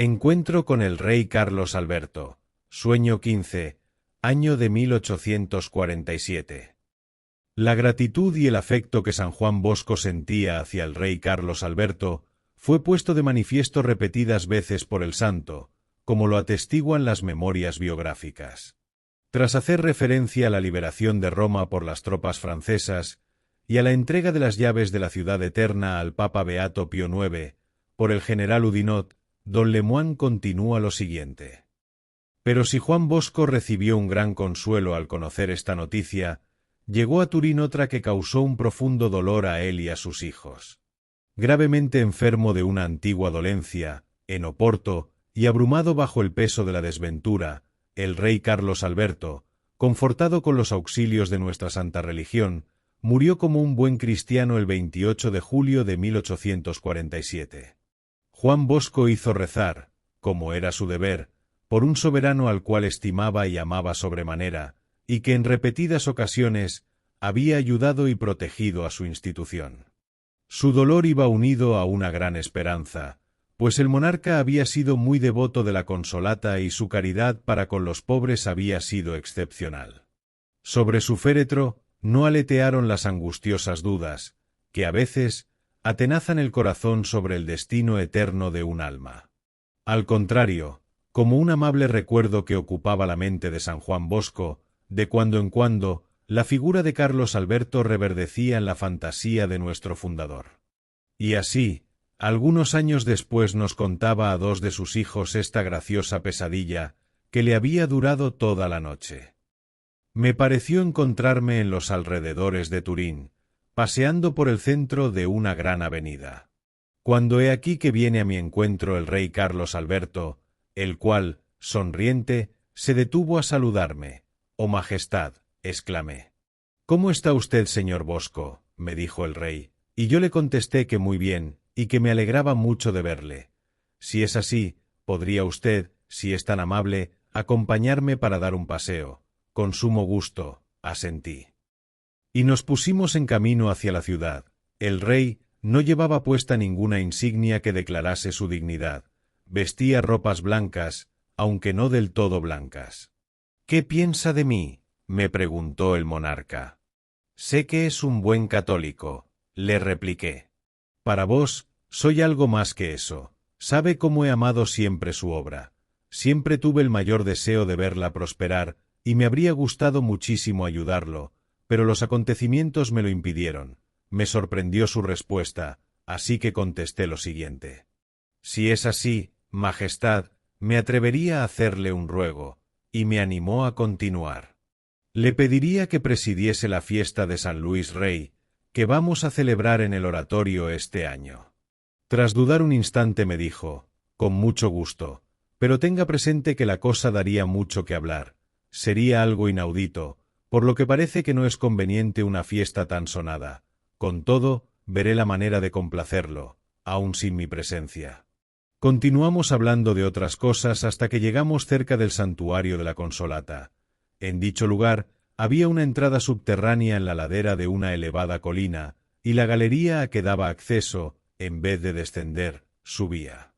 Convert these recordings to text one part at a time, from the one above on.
Encuentro con el rey Carlos Alberto. Sueño 15. Año de 1847. La gratitud y el afecto que San Juan Bosco sentía hacia el rey Carlos Alberto fue puesto de manifiesto repetidas veces por el santo, como lo atestiguan las memorias biográficas. Tras hacer referencia a la liberación de Roma por las tropas francesas y a la entrega de las llaves de la ciudad eterna al Papa Beato Pío IX por el general Oudinot, don Lemoine continúa lo siguiente. Pero si Juan Bosco recibió un gran consuelo al conocer esta noticia, llegó a Turín otra que causó un profundo dolor a él y a sus hijos. Gravemente enfermo de una antigua dolencia, en Oporto, y abrumado bajo el peso de la desventura, el rey Carlos Alberto, confortado con los auxilios de nuestra santa religión, murió como un buen cristiano el 28 de julio de 1847. Juan Bosco hizo rezar, como era su deber, por un soberano al cual estimaba y amaba sobremanera, y que en repetidas ocasiones había ayudado y protegido a su institución. Su dolor iba unido a una gran esperanza, pues el monarca había sido muy devoto de la Consolata y su caridad para con los pobres había sido excepcional. Sobre su féretro no aletearon las angustiosas dudas, que a veces atenazan el corazón sobre el destino eterno de un alma. Al contrario, como un amable recuerdo que ocupaba la mente de San Juan Bosco, de cuando en cuando, la figura de Carlos Alberto reverdecía en la fantasía de nuestro fundador. Y así, algunos años después nos contaba a dos de sus hijos esta graciosa pesadilla, que le había durado toda la noche. Me pareció encontrarme en los alrededores de Turín, paseando por el centro de una gran avenida. Cuando he aquí que viene a mi encuentro el rey Carlos Alberto, el cual, sonriente, se detuvo a saludarme. «Oh Majestad», exclamé. «¿Cómo está usted, señor Bosco?», me dijo el rey, y yo le contesté que muy bien, y que me alegraba mucho de verle. «Si es así, podría usted, si es tan amable, acompañarme para dar un paseo». «Con sumo gusto», asentí. Y nos pusimos en camino hacia la ciudad. El rey no llevaba puesta ninguna insignia que declarase su dignidad. Vestía ropas blancas, aunque no del todo blancas. «¿Qué piensa de mí?», me preguntó el monarca. «Sé que es un buen católico», le repliqué. «Para vos, soy algo más que eso. Sabe cómo he amado siempre su obra. Siempre tuve el mayor deseo de verla prosperar, y me habría gustado muchísimo ayudarlo, pero los acontecimientos me lo impidieron». Me sorprendió su respuesta, así que contesté lo siguiente. «Si es así, Majestad, me atrevería a hacerle un ruego», y me animó a continuar. «Le pediría que presidiese la fiesta de San Luis Rey, que vamos a celebrar en el oratorio este año». Tras dudar un instante me dijo, «Con mucho gusto, pero tenga presente que la cosa daría mucho que hablar. Sería algo inaudito, por lo que parece que no es conveniente una fiesta tan sonada. Con todo, veré la manera de complacerlo, aun sin mi presencia». Continuamos hablando de otras cosas hasta que llegamos cerca del santuario de la Consolata. En dicho lugar había una entrada subterránea en la ladera de una elevada colina, y la galería a que daba acceso, en vez de descender, subía.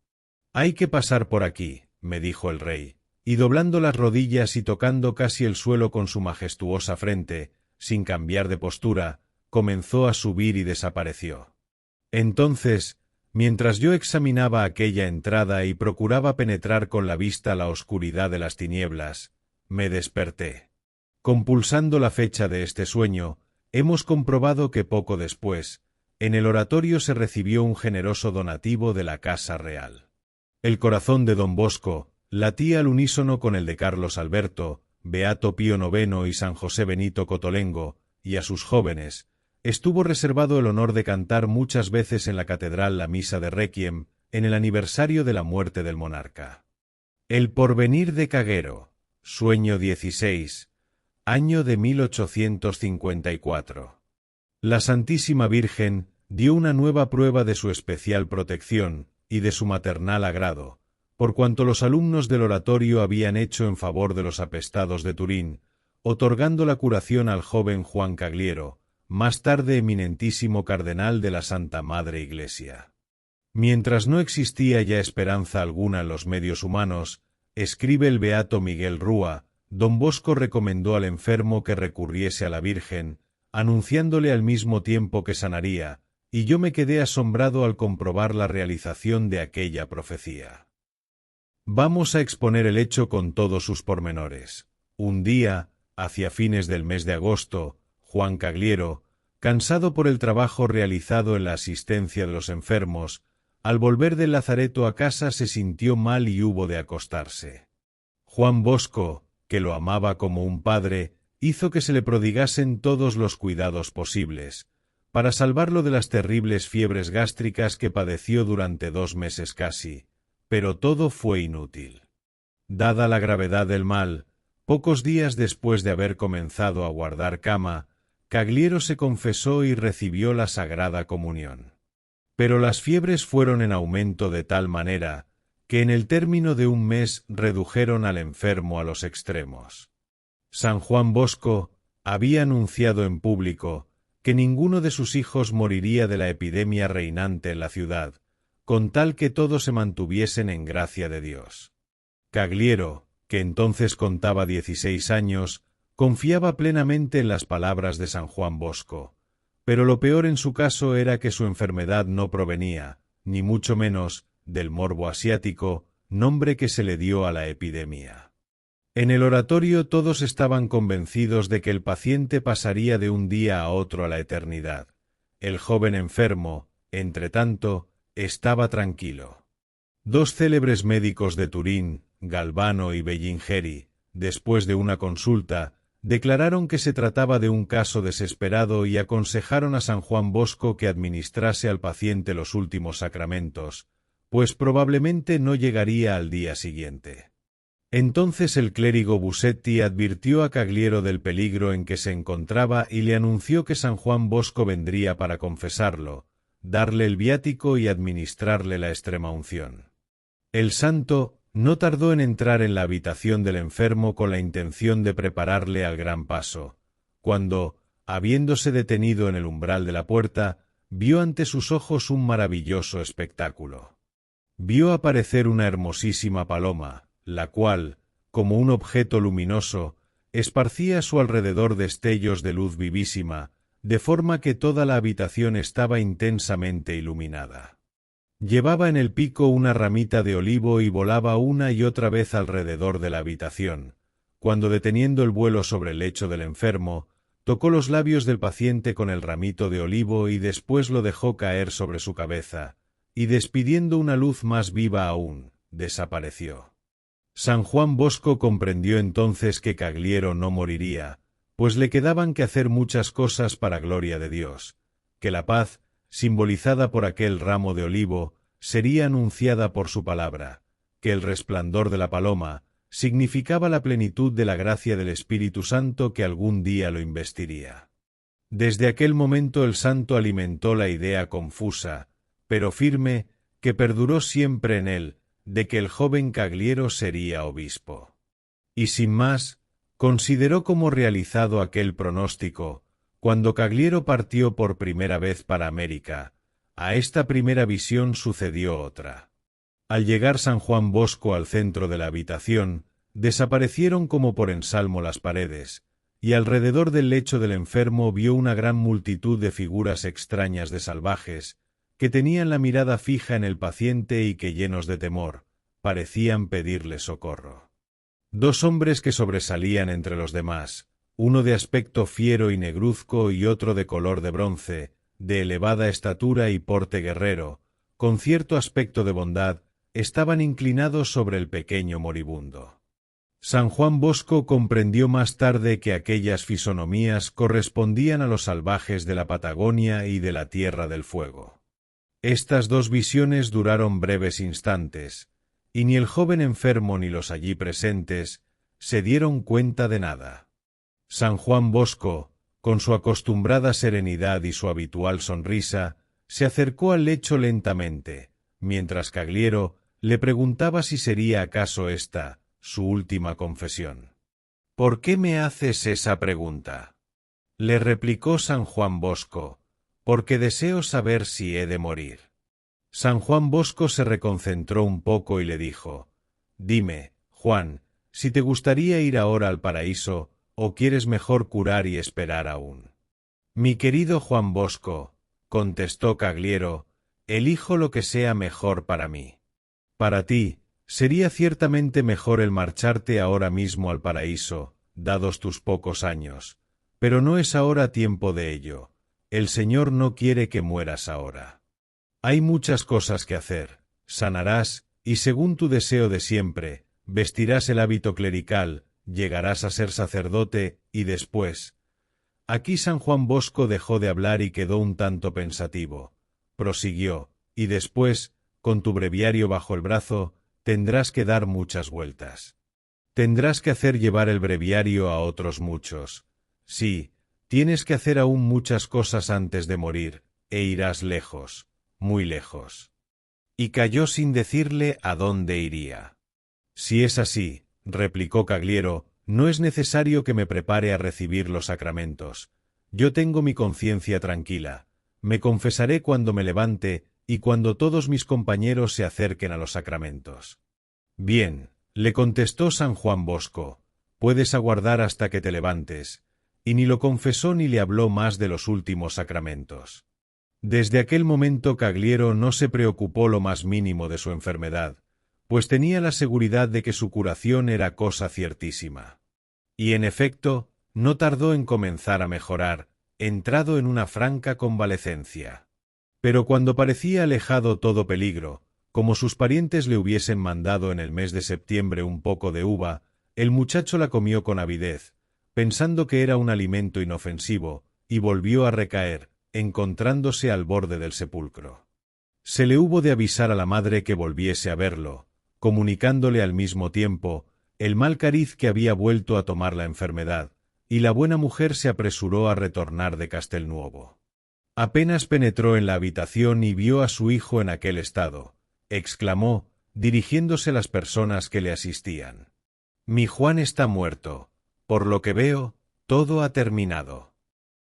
«Hay que pasar por aquí», me dijo el rey, y doblando las rodillas y tocando casi el suelo con su majestuosa frente, sin cambiar de postura, comenzó a subir y desapareció. Entonces, mientras yo examinaba aquella entrada y procuraba penetrar con la vista la oscuridad de las tinieblas, me desperté. Compulsando la fecha de este sueño, hemos comprobado que poco después, en el oratorio se recibió un generoso donativo de la Casa Real. El corazón de don Bosco latía al unísono con el de Carlos Alberto, Beato Pío IX y San José Benito Cotolengo, y a sus jóvenes estuvo reservado el honor de cantar muchas veces en la catedral la misa de Requiem en el aniversario de la muerte del monarca. El porvenir de Caguero, sueño 16, año de 1854. La Santísima Virgen dio una nueva prueba de su especial protección y de su maternal agrado, por cuanto los alumnos del oratorio habían hecho en favor de los apestados de Turín, otorgando la curación al joven Juan Cagliero, más tarde eminentísimo cardenal de la Santa Madre Iglesia. Mientras no existía ya esperanza alguna en los medios humanos, escribe el beato Miguel Rúa, don Bosco recomendó al enfermo que recurriese a la Virgen, anunciándole al mismo tiempo que sanaría, y yo me quedé asombrado al comprobar la realización de aquella profecía. Vamos a exponer el hecho con todos sus pormenores. Un día, hacia fines del mes de agosto, Juan Cagliero, cansado por el trabajo realizado en la asistencia de los enfermos, al volver del lazareto a casa se sintió mal y hubo de acostarse. Juan Bosco, que lo amaba como un padre, hizo que se le prodigasen todos los cuidados posibles, para salvarlo de las terribles fiebres gástricas que padeció durante 2 meses casi, pero todo fue inútil. Dada la gravedad del mal, pocos días después de haber comenzado a guardar cama, Cagliero se confesó y recibió la Sagrada Comunión. Pero las fiebres fueron en aumento de tal manera, que en el término de 1 mes redujeron al enfermo a los extremos. San Juan Bosco había anunciado en público que ninguno de sus hijos moriría de la epidemia reinante en la ciudad, con tal que todos se mantuviesen en gracia de Dios. Cagliero, que entonces contaba 16 años, confiaba plenamente en las palabras de San Juan Bosco, pero lo peor en su caso era que su enfermedad no provenía, ni mucho menos, del morbo asiático, nombre que se le dio a la epidemia. En el oratorio todos estaban convencidos de que el paciente pasaría de un día a otro a la eternidad. El joven enfermo, entretanto, estaba tranquilo. 2 célebres médicos de Turín, Galvano y Bellingeri, después de una consulta, declararon que se trataba de un caso desesperado y aconsejaron a San Juan Bosco que administrase al paciente los últimos sacramentos, pues probablemente no llegaría al día siguiente. Entonces el clérigo Busetti advirtió a Cagliero del peligro en que se encontraba y le anunció que San Juan Bosco vendría para confesarlo, darle el viático y administrarle la extremaunción. El santo no tardó en entrar en la habitación del enfermo con la intención de prepararle al gran paso, cuando, habiéndose detenido en el umbral de la puerta, vio ante sus ojos un maravilloso espectáculo. Vio aparecer una hermosísima paloma, la cual, como un objeto luminoso, esparcía a su alrededor destellos de luz vivísima, de forma que toda la habitación estaba intensamente iluminada. Llevaba en el pico una ramita de olivo y volaba una y otra vez alrededor de la habitación, cuando deteniendo el vuelo sobre el lecho del enfermo, tocó los labios del paciente con el ramito de olivo y después lo dejó caer sobre su cabeza, y despidiendo una luz más viva aún, desapareció. San Juan Bosco comprendió entonces que Cagliero no moriría, pues le quedaban que hacer muchas cosas para gloria de Dios, que la paz, simbolizada por aquel ramo de olivo, sería anunciada por su palabra, que el resplandor de la paloma significaba la plenitud de la gracia del Espíritu Santo que algún día lo investiría. Desde aquel momento el santo alimentó la idea confusa, pero firme, que perduró siempre en él, de que el joven Cagliero sería obispo. Y sin más, consideró como realizado aquel pronóstico, cuando Cagliero partió por primera vez para América. A esta primera visión sucedió otra. Al llegar San Juan Bosco al centro de la habitación, desaparecieron como por ensalmo las paredes, y alrededor del lecho del enfermo vio una gran multitud de figuras extrañas de salvajes, que tenían la mirada fija en el paciente y que, llenos de temor, parecían pedirle socorro. 2 hombres que sobresalían entre los demás, uno de aspecto fiero y negruzco y otro de color de bronce, de elevada estatura y porte guerrero, con cierto aspecto de bondad, estaban inclinados sobre el pequeño moribundo. San Juan Bosco comprendió más tarde que aquellas fisonomías correspondían a los salvajes de la Patagonia y de la Tierra del Fuego. Estas 2 visiones duraron breves instantes, y ni el joven enfermo ni los allí presentes se dieron cuenta de nada. San Juan Bosco, con su acostumbrada serenidad y su habitual sonrisa, se acercó al lecho lentamente, mientras Cagliero le preguntaba si sería acaso esta su última confesión. «¿Por qué me haces esa pregunta?», le replicó San Juan Bosco. «Porque deseo saber si he de morir». San Juan Bosco se reconcentró un poco y le dijo: «Dime, Juan, si te gustaría ir ahora al paraíso, o quieres mejor curar y esperar aún». «Mi querido Juan Bosco», contestó Cagliero, «elijo lo que sea mejor para mí. Para ti, sería ciertamente mejor el marcharte ahora mismo al paraíso, dados tus pocos años, pero no es ahora tiempo de ello. El Señor no quiere que mueras ahora. Hay muchas cosas que hacer, sanarás, y según tu deseo de siempre, vestirás el hábito clerical, llegarás a ser sacerdote, y después». Aquí San Juan Bosco dejó de hablar y quedó un tanto pensativo. Prosiguió: «Y después, con tu breviario bajo el brazo, tendrás que dar muchas vueltas. Tendrás que hacer llevar el breviario a otros muchos. Sí, tienes que hacer aún muchas cosas antes de morir, e irás lejos, muy lejos». Y calló sin decirle a dónde iría. «Si es así», replicó Cagliero, «no es necesario que me prepare a recibir los sacramentos. Yo tengo mi conciencia tranquila. Me confesaré cuando me levante y cuando todos mis compañeros se acerquen a los sacramentos». «Bien», le contestó San Juan Bosco, «puedes aguardar hasta que te levantes». Y ni lo confesó ni le habló más de los últimos sacramentos. Desde aquel momento Cagliero no se preocupó lo más mínimo de su enfermedad, pues tenía la seguridad de que su curación era cosa ciertísima. Y en efecto, no tardó en comenzar a mejorar, entrado en una franca convalecencia. Pero cuando parecía alejado todo peligro, como sus parientes le hubiesen mandado en el mes de septiembre un poco de uva, el muchacho la comió con avidez, pensando que era un alimento inofensivo, y volvió a recaer, encontrándose al borde del sepulcro. Se le hubo de avisar a la madre que volviese a verlo, comunicándole al mismo tiempo el mal cariz que había vuelto a tomar la enfermedad, y la buena mujer se apresuró a retornar de Castelnuovo. Apenas penetró en la habitación y vio a su hijo en aquel estado, exclamó, dirigiéndose a las personas que le asistían: «Mi Juan está muerto. Por lo que veo, todo ha terminado».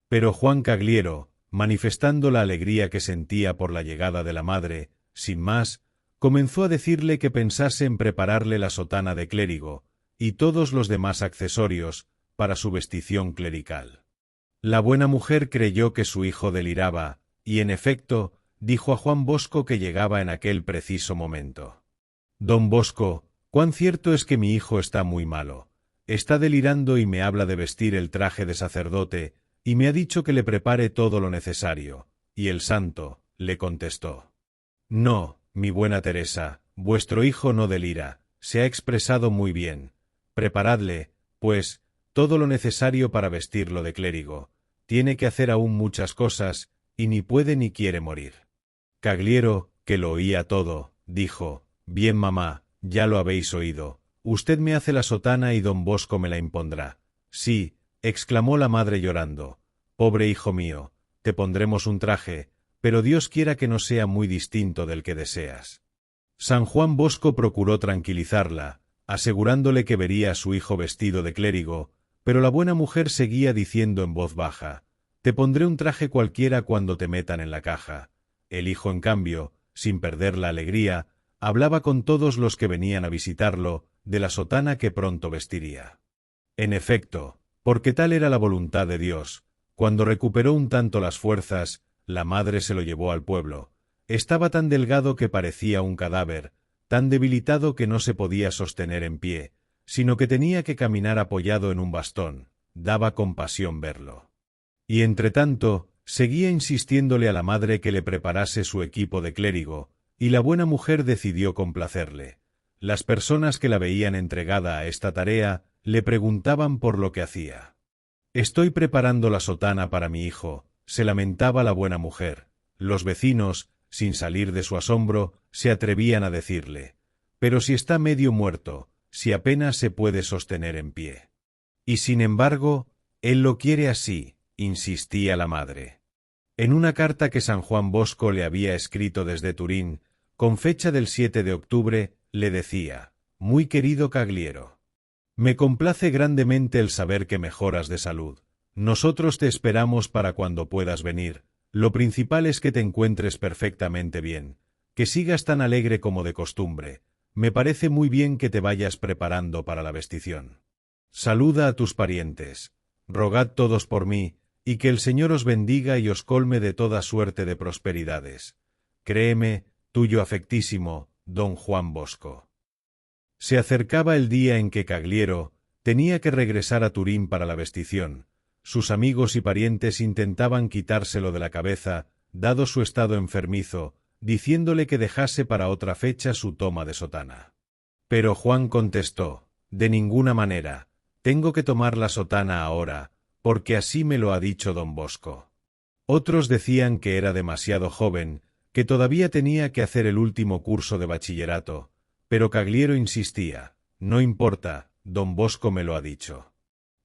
Pero Juan Cagliero, manifestando la alegría que sentía por la llegada de la madre, sin más, comenzó a decirle que pensase en prepararle la sotana de clérigo, y todos los demás accesorios, para su vestición clerical. La buena mujer creyó que su hijo deliraba, y en efecto, dijo a Juan Bosco que llegaba en aquel preciso momento: «Don Bosco, cuán cierto es que mi hijo está muy malo. Está delirando y me habla de vestir el traje de sacerdote, y me ha dicho que le prepare todo lo necesario». Y el santo le contestó: «No, mi buena Teresa, vuestro hijo no delira, se ha expresado muy bien. Preparadle, pues, todo lo necesario para vestirlo de clérigo. Tiene que hacer aún muchas cosas, y ni puede ni quiere morir». Cagliero, que lo oía todo, dijo: «Bien, mamá, ya lo habéis oído. Usted me hace la sotana y don Bosco me la impondrá». «Sí», exclamó la madre llorando, «pobre hijo mío, te pondremos un traje, pero Dios quiera que no sea muy distinto del que deseas». San Juan Bosco procuró tranquilizarla, asegurándole que vería a su hijo vestido de clérigo, pero la buena mujer seguía diciendo en voz baja: «Te pondré un traje cualquiera cuando te metan en la caja». El hijo, en cambio, sin perder la alegría, hablaba con todos los que venían a visitarlo de la sotana que pronto vestiría. En efecto, porque tal era la voluntad de Dios, cuando recuperó un tanto las fuerzas, la madre se lo llevó al pueblo. Estaba tan delgado que parecía un cadáver, tan debilitado que no se podía sostener en pie, sino que tenía que caminar apoyado en un bastón. Daba compasión verlo. Y entretanto, seguía insistiéndole a la madre que le preparase su equipo de clérigo, y la buena mujer decidió complacerle. Las personas que la veían entregada a esta tarea le preguntaban por lo que hacía. «Estoy preparando la sotana para mi hijo», se lamentaba la buena mujer. Los vecinos, sin salir de su asombro, se atrevían a decirle: «Pero si está medio muerto, si apenas se puede sostener en pie». «Y sin embargo, él lo quiere así», insistía la madre. En una carta que San Juan Bosco le había escrito desde Turín, con fecha del 7 de octubre, le decía: «Muy querido Cagliero, me complace grandemente el saber que mejoras de salud. Nosotros te esperamos para cuando puedas venir. Lo principal es que te encuentres perfectamente bien. que sigas tan alegre como de costumbre. Me parece muy bien que te vayas preparando para la vestición. Saluda a tus parientes. Rogad todos por mí, y que el Señor os bendiga y os colme de toda suerte de prosperidades. Créeme, tuyo afectísimo, don Juan Bosco. Se acercaba el día en que Cagliero tenía que regresar a Turín para la vestición. Sus amigos y parientes intentaban quitárselo de la cabeza, dado su estado enfermizo, diciéndole que dejase para otra fecha su toma de sotana. Pero Juan contestó: de ninguna manera, tengo que tomar la sotana ahora, porque así me lo ha dicho don Bosco. Otros decían que era demasiado joven, que todavía tenía que hacer el último curso de bachillerato, pero Cagliero insistía: no importa, don Bosco me lo ha dicho.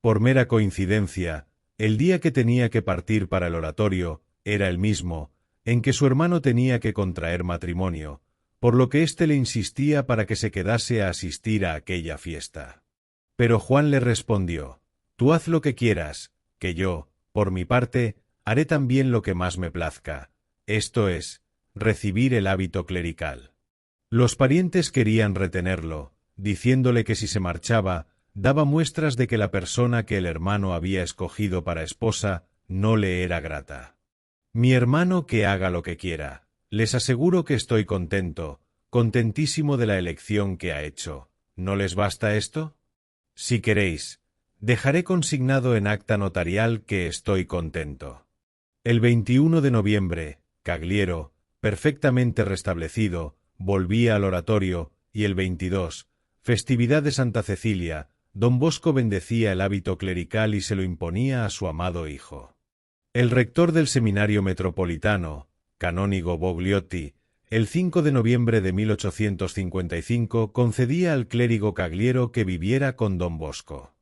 Por mera coincidencia, el día que tenía que partir para el oratorio era el mismo en que su hermano tenía que contraer matrimonio, por lo que éste le insistía para que se quedase a asistir a aquella fiesta. Pero Juan le respondió: tú haz lo que quieras, que yo, por mi parte, haré también lo que más me plazca, esto es, recibir el hábito clerical. Los parientes querían retenerlo, diciéndole que si se marchaba, daba muestras de que la persona que el hermano había escogido para esposa no le era grata. Mi hermano que haga lo que quiera, les aseguro que estoy contento, contentísimo de la elección que ha hecho. ¿No les basta esto? Si queréis, dejaré consignado en acta notarial que estoy contento. El 21 de noviembre, Cagliero, perfectamente restablecido, volvía al oratorio, y el 22, festividad de Santa Cecilia, don Bosco bendecía el hábito clerical y se lo imponía a su amado hijo. El rector del seminario metropolitano, canónigo Bogliotti, el 5 de noviembre de 1855 concedía al clérigo Cagliero que viviera con don Bosco.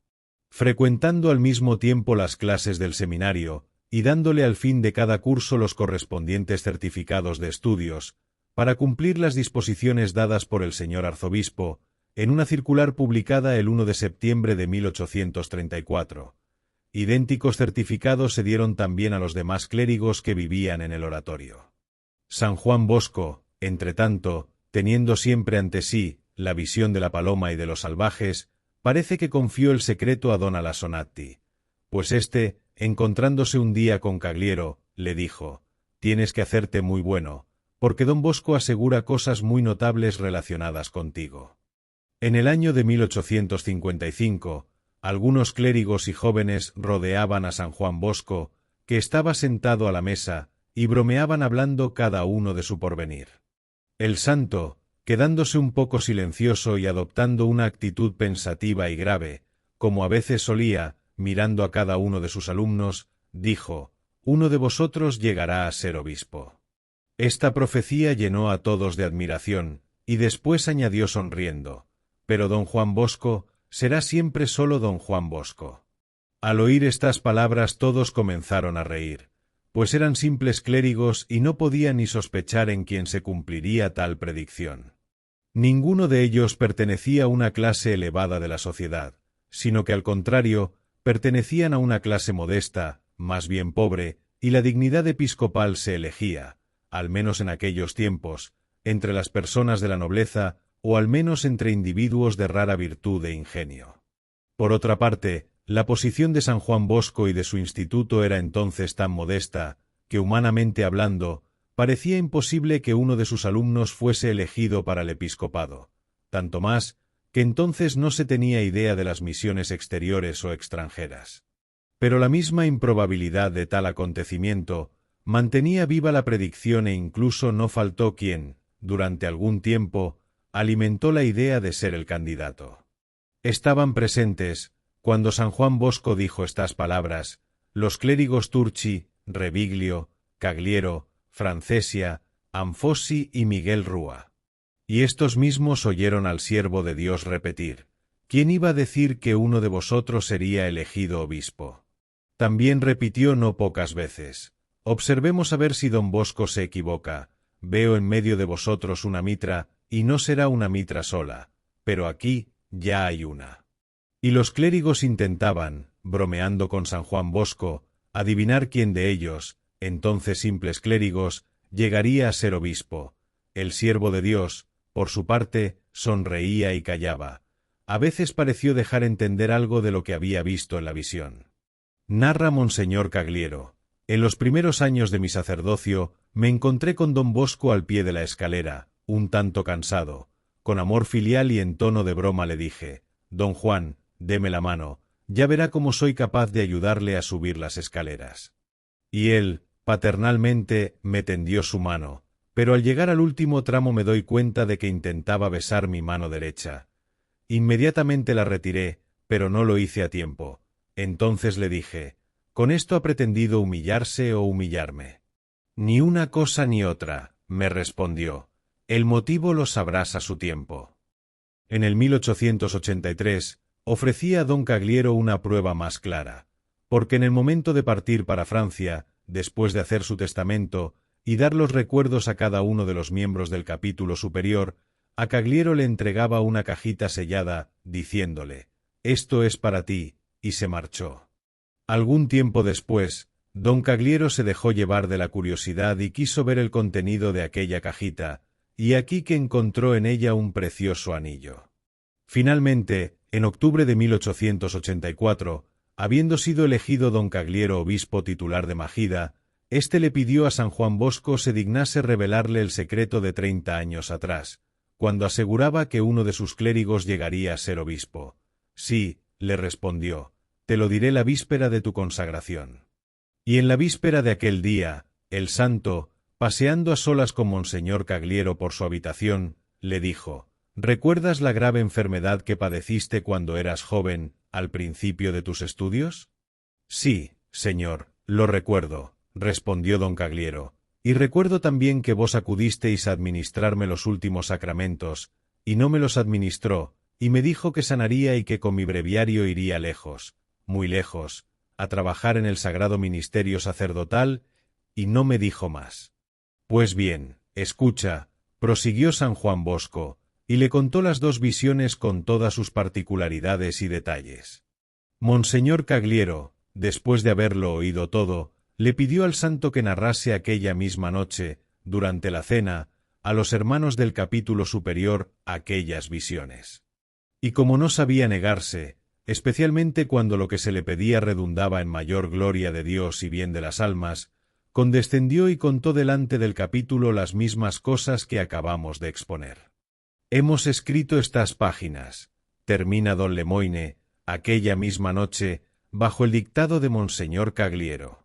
Frecuentando al mismo tiempo las clases del seminario, y dándole al fin de cada curso los correspondientes certificados de estudios, para cumplir las disposiciones dadas por el señor arzobispo, en una circular publicada el 1 de septiembre de 1834. Idénticos certificados se dieron también a los demás clérigos que vivían en el oratorio. San Juan Bosco, entretanto, teniendo siempre ante sí la visión de la paloma y de los salvajes, parece que confió el secreto a don Alasonatti, pues éste, encontrándose un día con Cagliero, le dijo: tienes que hacerte muy bueno, porque don Bosco asegura cosas muy notables relacionadas contigo. En el año de 1855, algunos clérigos y jóvenes rodeaban a San Juan Bosco, que estaba sentado a la mesa, y bromeaban hablando cada uno de su porvenir. El santo, quedándose un poco silencioso y adoptando una actitud pensativa y grave, como a veces solía, mirando a cada uno de sus alumnos, dijo: uno de vosotros llegará a ser obispo. Esta profecía llenó a todos de admiración, y después añadió sonriendo: pero don Juan Bosco será siempre solo don Juan Bosco. Al oír estas palabras todos comenzaron a reír, pues eran simples clérigos y no podían ni sospechar en quién se cumpliría tal predicción. Ninguno de ellos pertenecía a una clase elevada de la sociedad, sino que al contrario, pertenecían a una clase modesta, más bien pobre, y la dignidad episcopal se elegía, al menos en aquellos tiempos, entre las personas de la nobleza, o al menos entre individuos de rara virtud e ingenio. Por otra parte, la posición de San Juan Bosco y de su instituto era entonces tan modesta, que humanamente hablando, parecía imposible que uno de sus alumnos fuese elegido para el episcopado, tanto más que entonces no se tenía idea de las misiones exteriores o extranjeras. Pero la misma improbabilidad de tal acontecimiento mantenía viva la predicción e incluso no faltó quien, durante algún tiempo, alimentó la idea de ser el candidato. Estaban presentes, cuando San Juan Bosco dijo estas palabras, los clérigos Turchi, Reviglio, Cagliero, Francesia, Anfossi y Miguel Rúa. Y estos mismos oyeron al siervo de Dios repetir: ¿quién iba a decir que uno de vosotros sería elegido obispo? También repitió no pocas veces: observemos a ver si don Bosco se equivoca, veo en medio de vosotros una mitra, y no será una mitra sola, pero aquí ya hay una. Y los clérigos intentaban, bromeando con San Juan Bosco, adivinar quién de ellos, entonces simples clérigos, llegaría a ser obispo, El siervo de Dios, por su parte, sonreía y callaba. A veces pareció dejar entender algo de lo que había visto en la visión. Narra Monseñor Cagliero: en los primeros años de mi sacerdocio, me encontré con don Bosco al pie de la escalera, un tanto cansado. Con amor filial y en tono de broma le dije: «Don Juan, deme la mano, ya verá cómo soy capaz de ayudarle a subir las escaleras». Y él, paternalmente, me tendió su mano, pero al llegar al último tramo me doy cuenta de que intentaba besar mi mano derecha. Inmediatamente la retiré, pero no lo hice a tiempo. Entonces le dije: «¿Con esto ha pretendido humillarse o humillarme?» «Ni una cosa ni otra», me respondió. «El motivo lo sabrás a su tiempo». En el 1883, ofrecí a don Cagliero una prueba más clara, porque en el momento de partir para Francia, después de hacer su testamento y dar los recuerdos a cada uno de los miembros del capítulo superior, a Cagliero le entregaba una cajita sellada, diciéndole: «Esto es para ti», y se marchó. Algún tiempo después, don Cagliero se dejó llevar de la curiosidad y quiso ver el contenido de aquella cajita, y aquí que encontró en ella un precioso anillo. Finalmente, en octubre de 1884, habiendo sido elegido don Cagliero obispo titular de Majida, éste le pidió a San Juan Bosco se dignase revelarle el secreto de 30 años atrás, cuando aseguraba que uno de sus clérigos llegaría a ser obispo. «Sí», le respondió, «te lo diré la víspera de tu consagración». Y en la víspera de aquel día, el santo, paseando a solas con Monseñor Cagliero por su habitación, le dijo: «¿Recuerdas la grave enfermedad que padeciste cuando eras joven, al principio de tus estudios?» «Sí, señor, lo recuerdo», respondió don Cagliero, «y recuerdo también que vos acudisteis a administrarme los últimos sacramentos, y no me los administró, y me dijo que sanaría y que con mi breviario iría lejos, muy lejos, a trabajar en el sagrado ministerio sacerdotal, y no me dijo más». «Pues bien, escucha», prosiguió San Juan Bosco, y le contó las dos visiones con todas sus particularidades y detalles. Monseñor Cagliero, después de haberlo oído todo, le pidió al santo que narrase aquella misma noche, durante la cena, a los hermanos del capítulo superior aquellas visiones. Y como no sabía negarse, especialmente cuando lo que se le pedía redundaba en mayor gloria de Dios y bien de las almas, condescendió y contó delante del capítulo las mismas cosas que acabamos de exponer. Hemos escrito estas páginas, termina don Lemoine, aquella misma noche, bajo el dictado de Monseñor Cagliero.